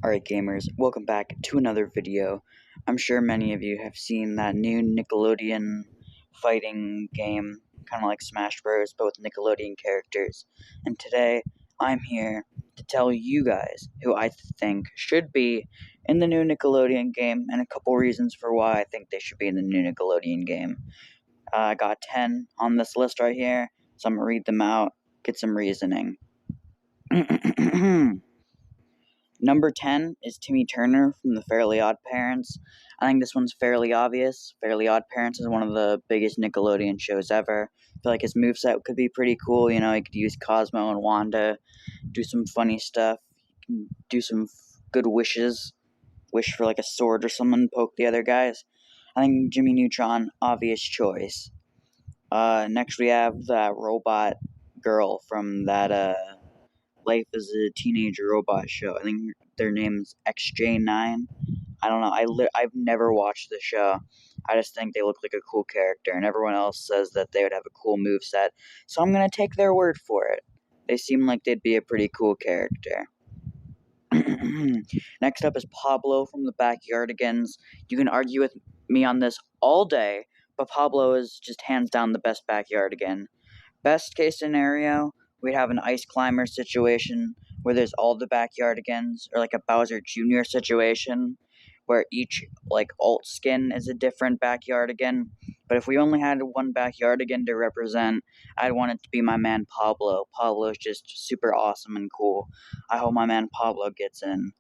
Alright gamers, welcome back to another video. I'm sure many of you have seen that new Nickelodeon fighting game, kind of like Smash Bros, but with Nickelodeon characters. And today, I'm here to tell you guys who I think should be in the new Nickelodeon game, and a couple reasons for why I think they should be in the new Nickelodeon game. I got 10 on this list right here, so I'm going to read them out, get some reasoning. Number 10 is Timmy Turner from the Fairly Odd Parents. I think this one's fairly obvious. Fairly Odd Parents is one of the biggest Nickelodeon shows ever. I feel like his moveset could be pretty cool. You know, he could use Cosmo and Wanda, do some funny stuff, do some good wishes. Wish for like a sword or something, poke the other guys. I think Jimmy Neutron, obvious choice. Next we have that robot girl from that, Life as a Teenage Robot show. I think their name's XJ9. I don't know. I've never watched the show. I just think they look like a cool character, and everyone else says that they would have a cool moveset. So I'm gonna take their word for it. They seem like they'd be a pretty cool character. Next up is Pablo from the Backyardigans. You can argue with me on this all day, but Pablo is just hands down the best Backyardigan. Best case scenario, we'd have an ice climber situation where there's all the Backyardigans, or like a Bowser Jr. situation where each like alt skin is a different Backyardigan. But if we only had one Backyardigan to represent, I'd want it to be my man Pablo. Pablo's just super awesome and cool. I hope my man Pablo gets in.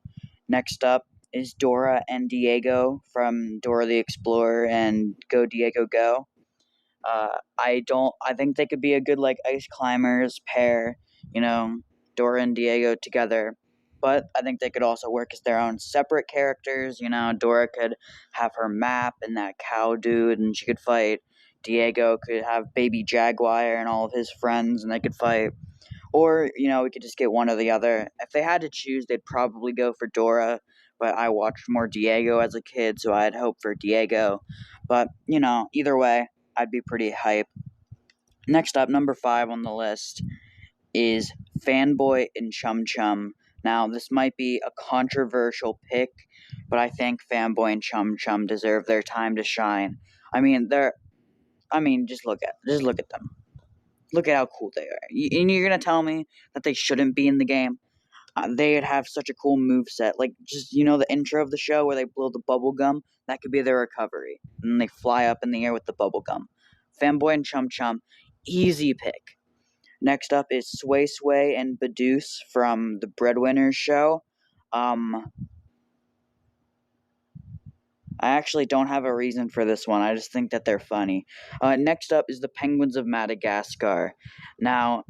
Next up is Dora and Diego from Dora the Explorer and Go Diego Go. I think they could be a good, like, ice climbers pair, you know, Dora and Diego together. But I think they could also work as their own separate characters, you know, Dora could have her map and that cow dude, and she could fight. Diego could have Baby Jaguar and all of his friends, and they could fight. Or, you know, we could just get one or the other. If they had to choose, they'd probably go for Dora, but I watched more Diego as a kid, so I'd hope for Diego. But, you know, either way, I'd be pretty hype. Next up, number 5 on the list is Fanboy and Chum. Now, this might be a controversial pick, but I think Fanboy and Chum deserve their time to shine. Just look at them. Look at how cool they are. And you're gonna tell me that they shouldn't be in the game? They'd have such a cool moveset. Like, just, you know, the intro of the show where they blow the bubble gum? That could be their recovery. And they fly up in the air with the bubble gum. Fanboy and Chum, easy pick. Next up is Sway and Badooz from the Breadwinners show. I actually don't have a reason for this one. I just think that they're funny. Next up is the Penguins of Madagascar. Now,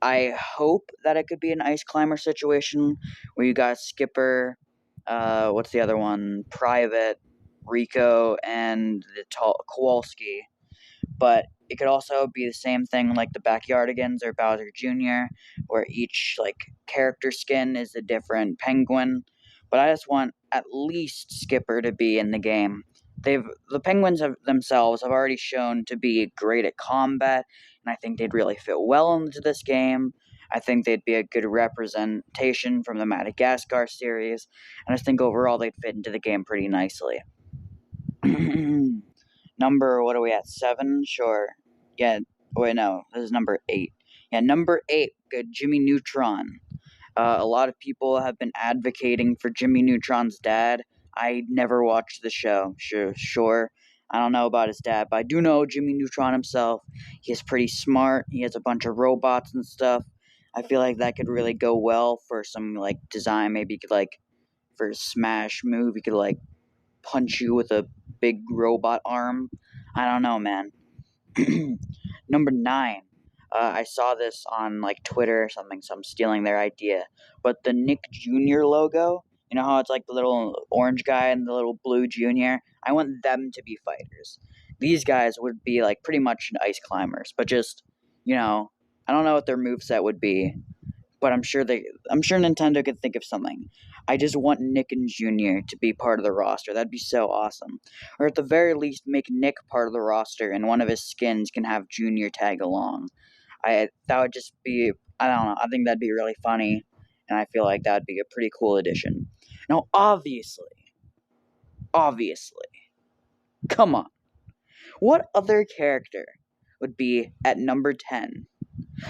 I hope that it could be an ice climber situation where you got Skipper, what's the other one? Private, Rico, and the Kowalski. But it could also be the same thing like the Backyardigans or Bowser Jr., where each like character skin is a different penguin. But I just want at least Skipper to be in the game. The Penguins themselves have already shown to be great at combat, and I think they'd really fit well into this game. I think they'd be a good representation from the Madagascar series, and I just think overall they'd fit into the game pretty nicely. Number, what are we at, 7? Sure. Yeah, wait, no, this is number 8. Yeah, number 8, good, Jimmy Neutron. A lot of people have been advocating for Jimmy Neutron's dad. I never watched the show. Sure, I don't know about his dad, but I do know Jimmy Neutron himself. He's pretty smart. He has a bunch of robots and stuff. I feel like that could really go well for some, like, design. Maybe you could, like, for a smash move, you could, like, punch you with a big robot arm. I don't know, man. Number 9. I saw this on, like, Twitter or something, so I'm stealing their idea. But the Nick Jr. logo, you know how it's like the little orange guy and the little blue Jr.? I want them to be fighters. These guys would be, like, pretty much ice climbers, but just, you know, I don't know what their moveset would be, but I'm sure Nintendo could think of something. I just want Nick and Jr. to be part of the roster. That'd be so awesome. Or at the very least, make Nick part of the roster, and one of his skins can have Jr. tag along. That would just be, I don't know, I think that'd be really funny, and I feel like that'd be a pretty cool addition. Now, obviously, come on. What other character would be at number 10?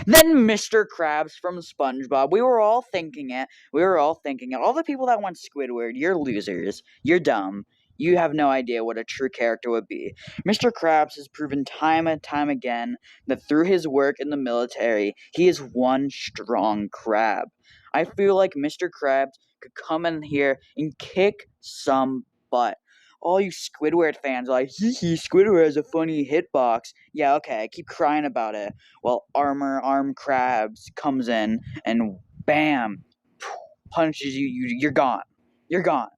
Then Mr. Krabs from SpongeBob. We were all thinking it. All the people that went Squidward, you're losers. You're dumb. You have no idea what a true character would be. Mr. Krabs has proven time and time again that through his work in the military, he is one strong crab. I feel like Mr. Krabs could come in here and kick some butt. All you Squidward fans are like, hee, Squidward has a funny hitbox. Yeah, okay, keep crying about it. Well, Arm Krabs comes in and bam, punches you. You're gone. You're gone.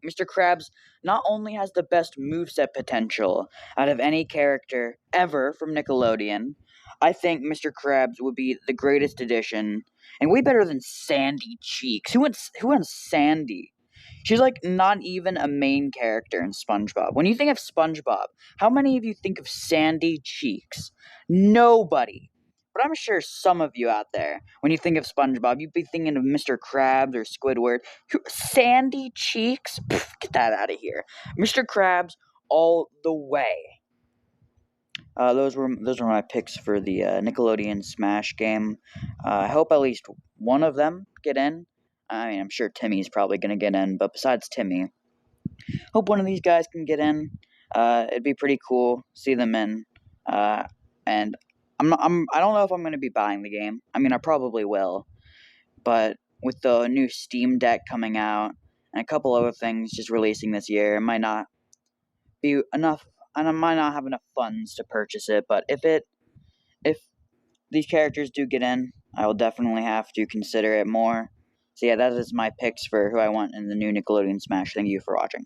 Mr. Krabs not only has the best moveset potential out of any character ever from Nickelodeon, I think Mr. Krabs would be the greatest addition, and way better than Sandy Cheeks. Who wants Sandy? She's like not even a main character in SpongeBob. When you think of SpongeBob, how many of you think of Sandy Cheeks? Nobody. But I'm sure some of you out there, when you think of SpongeBob, you'd be thinking of Mr. Krabs or Squidward. Sandy Cheeks? Pfft, get that out of here. Mr. Krabs all the way. Those were my picks for the Nickelodeon Smash game. I hope at least one of them get in. I mean, I'm sure Timmy's probably gonna get in, but besides Timmy, hope one of these guys can get in. It'd be pretty cool see them in. And I don't know if I'm gonna be buying the game. I mean, I probably will, but with the new Steam Deck coming out and a couple other things just releasing this year, it might not be enough, and I might not have enough funds to purchase it. But if these characters do get in, I will definitely have to consider it more. So yeah, that is my picks for who I want in the new Nickelodeon Smash. Thank you for watching.